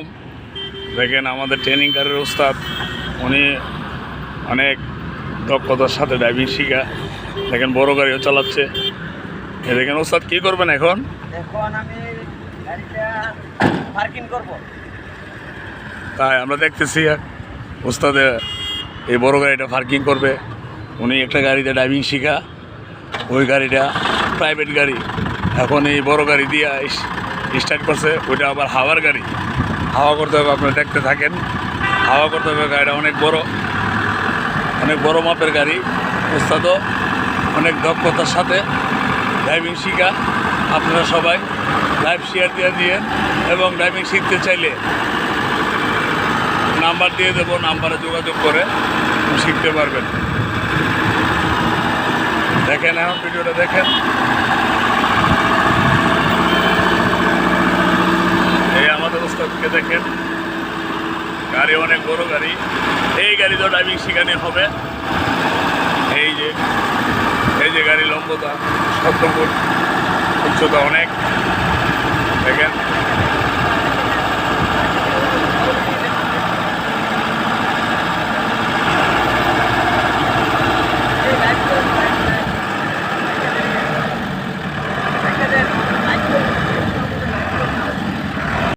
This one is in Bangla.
আলাইকুম। দেখেন আমাদের ট্রেনিংকারের ওস্তাদ, উনি অনেক দক্ষতার সাথে ড্রাইভিং শিখা। দেখেন বড় গাড়িও চালাচ্ছে। দেখেন ওস্তাদ কি করবেন এখন? এখন আমি গাড়িটা পার্কিং করব। তাই আমরা দেখতেছি ওস্তাদে এই বড় গাড়িটা পার্কিং করবে। উনি একটা গাড়িতে ড্রাইভিং শিখা, ওই গাড়িটা প্রাইভেট গাড়ি। এখন এই বড় গাড়ি দিয়ে স্টার্ট করছে, ওইটা আবার হাওয়ার গাড়ি। হাওয়া করতে হবে, আপনারা দেখতে থাকেন। হাওয়া করতে হবে, গাড়িটা অনেক বড় মাপের গাড়ি। ওস্তাদও অনেক দক্ষতার সাথে ড্রাইভিং শিখা। আপনারা সবাই লাইভ শেয়ার দিয়ে এবং ড্রাইভিং শিখতে চাইলে নাম্বার দিয়ে দেবো, নাম্বারে যোগাযোগ করে শিখতে পারবেন। দেখেন এখন ভিডিওটা দেখেন। এই আমাদের ওস্তাদকে দেখেন, গাড়ি অনেক বড় গাড়ি। এই গাড়ি তো ড্রাইভিং শেখানো হবে। এই যে গাড়ি লম্বতা 17 ফুট, উচ্চতা অনেক। দেখেন